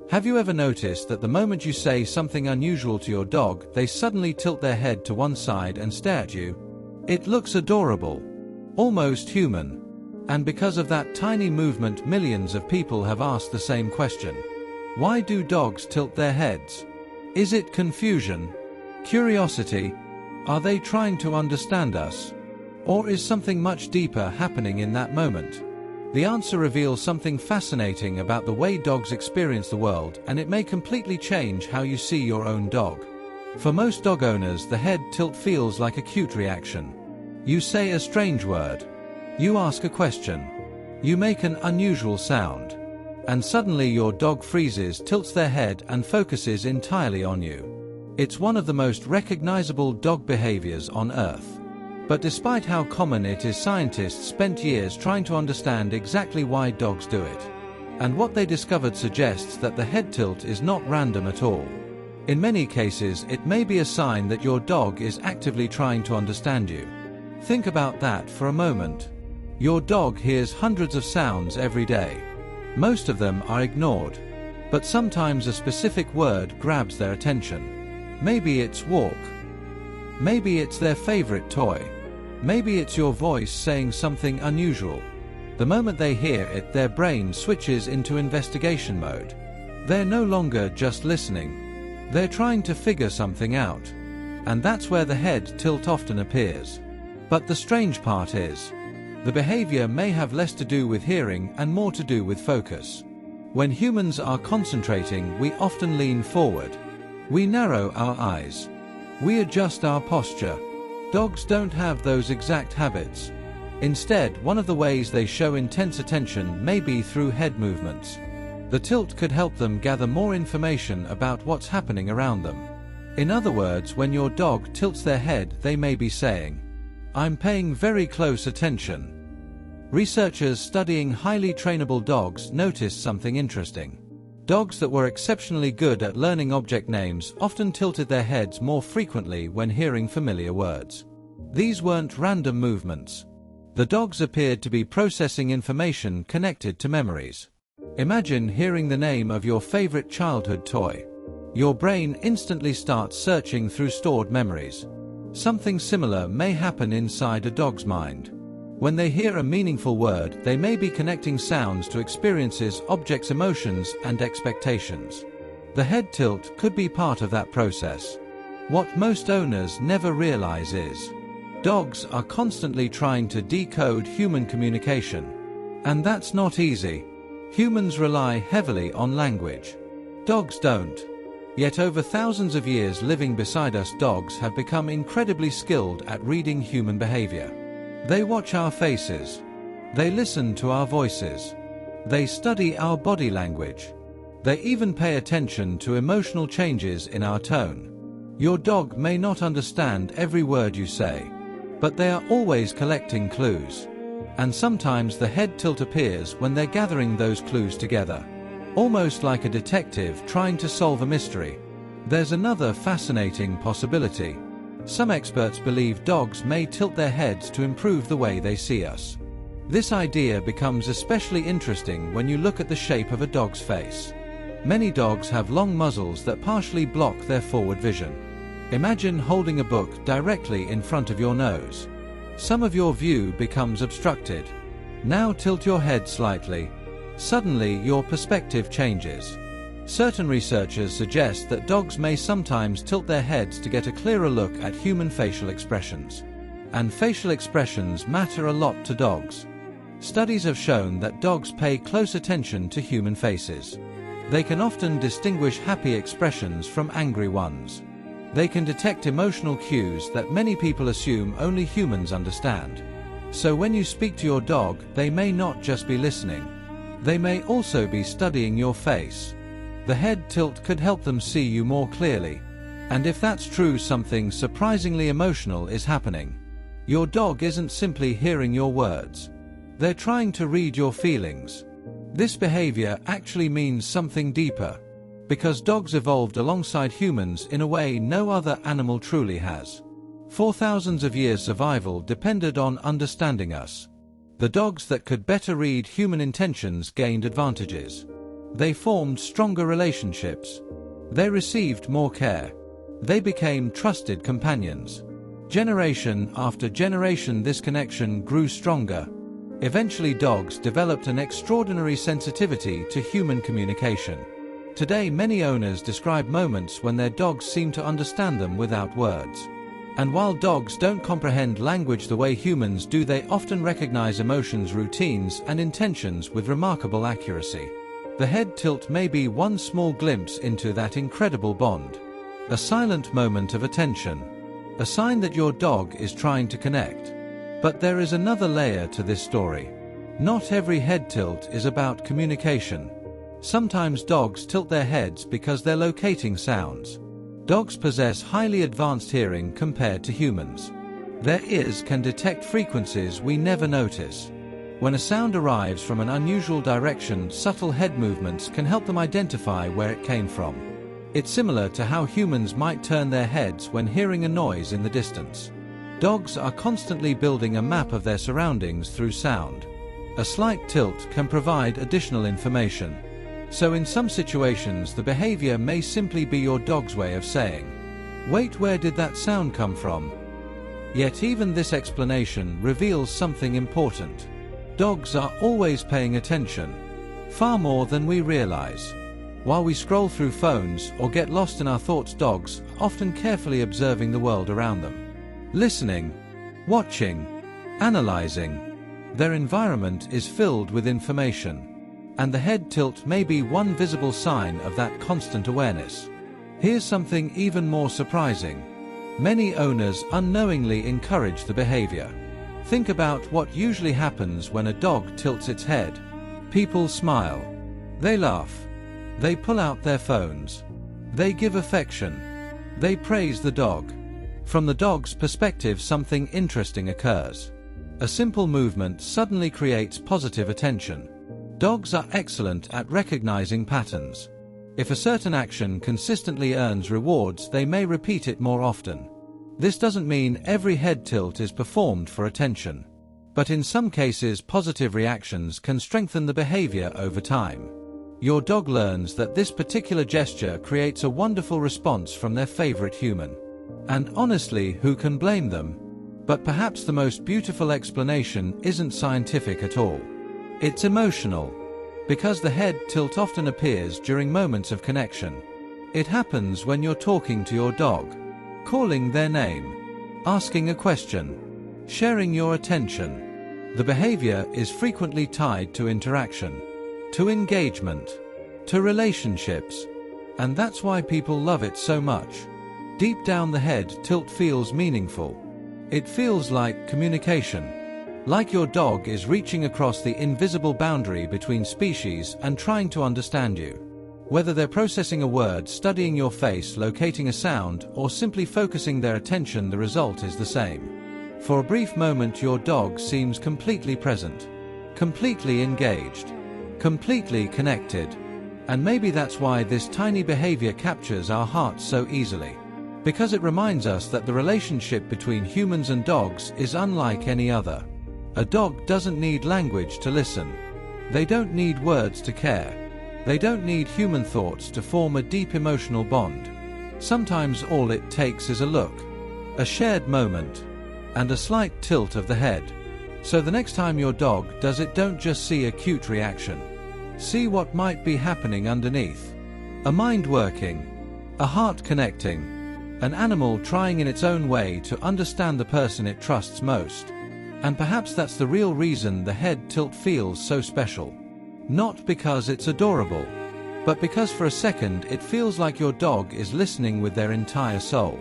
Have you ever noticed that the moment you say something unusual to your dog, they suddenly tilt their head to one side and stare at you? It looks adorable, almost human. And because of that tiny movement, millions of people have asked the same question. Why do dogs tilt their heads? Is it confusion? Curiosity? Are they trying to understand us? Or is something much deeper happening in that moment? The answer reveals something fascinating about the way dogs experience the world, and it may completely change how you see your own dog. For most dog owners, the head tilt feels like a cute reaction. You say a strange word. You ask a question. You make an unusual sound. And suddenly your dog freezes, tilts their head, and focuses entirely on you. It's one of the most recognizable dog behaviors on Earth. But despite how common it is, scientists spent years trying to understand exactly why dogs do it. And what they discovered suggests that the head tilt is not random at all. In many cases, it may be a sign that your dog is actively trying to understand you. Think about that for a moment. Your dog hears hundreds of sounds every day. Most of them are ignored. But sometimes a specific word grabs their attention. Maybe it's walk. Maybe it's their favorite toy. Maybe it's your voice saying something unusual. The moment they hear it, their brain switches into investigation mode. They're no longer just listening. They're trying to figure something out. And that's where the head tilt often appears. But the strange part is, the behavior may have less to do with hearing and more to do with focus. When humans are concentrating, we often lean forward. We narrow our eyes. We adjust our posture. Dogs don't have those exact habits. Instead, one of the ways they show intense attention may be through head movements. The tilt could help them gather more information about what's happening around them. In other words, when your dog tilts their head, they may be saying, "I'm paying very close attention." Researchers studying highly trainable dogs noticed something interesting. Dogs that were exceptionally good at learning object names often tilted their heads more frequently when hearing familiar words. These weren't random movements. The dogs appeared to be processing information connected to memories. Imagine hearing the name of your favorite childhood toy. Your brain instantly starts searching through stored memories. Something similar may happen inside a dog's mind. When they hear a meaningful word, they may be connecting sounds to experiences, objects, emotions, and expectations. The head tilt could be part of that process. What most owners never realize is, dogs are constantly trying to decode human communication. And that's not easy. Humans rely heavily on language. Dogs don't. Yet over thousands of years living beside us, dogs have become incredibly skilled at reading human behavior. They watch our faces. They listen to our voices. They study our body language. They even pay attention to emotional changes in our tone. Your dog may not understand every word you say, but they are always collecting clues. And sometimes the head tilt appears when they're gathering those clues together, almost like a detective trying to solve a mystery. There's another fascinating possibility. Some experts believe dogs may tilt their heads to improve the way they see us. This idea becomes especially interesting when you look at the shape of a dog's face. Many dogs have long muzzles that partially block their forward vision. Imagine holding a book directly in front of your nose. Some of your view becomes obstructed. Now tilt your head slightly. Suddenly, your perspective changes. Certain researchers suggest that dogs may sometimes tilt their heads to get a clearer look at human facial expressions. And facial expressions matter a lot to dogs. Studies have shown that dogs pay close attention to human faces. They can often distinguish happy expressions from angry ones. They can detect emotional cues that many people assume only humans understand. So when you speak to your dog, they may not just be listening. They may also be studying your face. The head tilt could help them see you more clearly. And if that's true, something surprisingly emotional is happening. Your dog isn't simply hearing your words. They're trying to read your feelings. This behavior actually means something deeper, because dogs evolved alongside humans in a way no other animal truly has. For thousands of years, survival depended on understanding us. The dogs that could better read human intentions gained advantages. They formed stronger relationships. They received more care. They became trusted companions. Generation after generation, this connection grew stronger. Eventually, dogs developed an extraordinary sensitivity to human communication. Today, many owners describe moments when their dogs seem to understand them without words. And while dogs don't comprehend language the way humans do, they often recognize emotions, routines, and intentions with remarkable accuracy. The head tilt may be one small glimpse into that incredible bond. A silent moment of attention. A sign that your dog is trying to connect. But there is another layer to this story. Not every head tilt is about communication. Sometimes dogs tilt their heads because they're locating sounds. Dogs possess highly advanced hearing compared to humans. Their ears can detect frequencies we never notice. When a sound arrives from an unusual direction, subtle head movements can help them identify where it came from. It's similar to how humans might turn their heads when hearing a noise in the distance. Dogs are constantly building a map of their surroundings through sound. A slight tilt can provide additional information. So in some situations, the behavior may simply be your dog's way of saying, "Wait, where did that sound come from?" Yet even this explanation reveals something important. Dogs are always paying attention, far more than we realize. While we scroll through phones or get lost in our thoughts, dogs are often carefully observing the world around them. Listening, watching, analyzing. Their environment is filled with information. And the head tilt may be one visible sign of that constant awareness. Here's something even more surprising. Many owners unknowingly encourage the behavior. Think about what usually happens when a dog tilts its head. People smile. They laugh. They pull out their phones. They give affection. They praise the dog. From the dog's perspective, something interesting occurs. A simple movement suddenly creates positive attention. Dogs are excellent at recognizing patterns. If a certain action consistently earns rewards, they may repeat it more often. This doesn't mean every head tilt is performed for attention. But in some cases, positive reactions can strengthen the behavior over time. Your dog learns that this particular gesture creates a wonderful response from their favorite human. And honestly, who can blame them? But perhaps the most beautiful explanation isn't scientific at all. It's emotional. Because the head tilt often appears during moments of connection. It happens when you're talking to your dog, calling their name, asking a question, sharing your attention. The behavior is frequently tied to interaction, to engagement, to relationships. And that's why people love it so much. Deep down, the head tilt feels meaningful. It feels like communication. Like your dog is reaching across the invisible boundary between species and trying to understand you. Whether they're processing a word, studying your face, locating a sound, or simply focusing their attention, the result is the same. For a brief moment, your dog seems completely present, completely engaged, completely connected. And maybe that's why this tiny behavior captures our hearts so easily. Because it reminds us that the relationship between humans and dogs is unlike any other. A dog doesn't need language to listen. They don't need words to care. They don't need human thoughts to form a deep emotional bond. Sometimes all it takes is a look, a shared moment, and a slight tilt of the head. So the next time your dog does it, don't just see a cute reaction. See what might be happening underneath. A mind working, a heart connecting, an animal trying in its own way to understand the person it trusts most. And perhaps that's the real reason the head tilt feels so special. Not because it's adorable, but because for a second it feels like your dog is listening with their entire soul.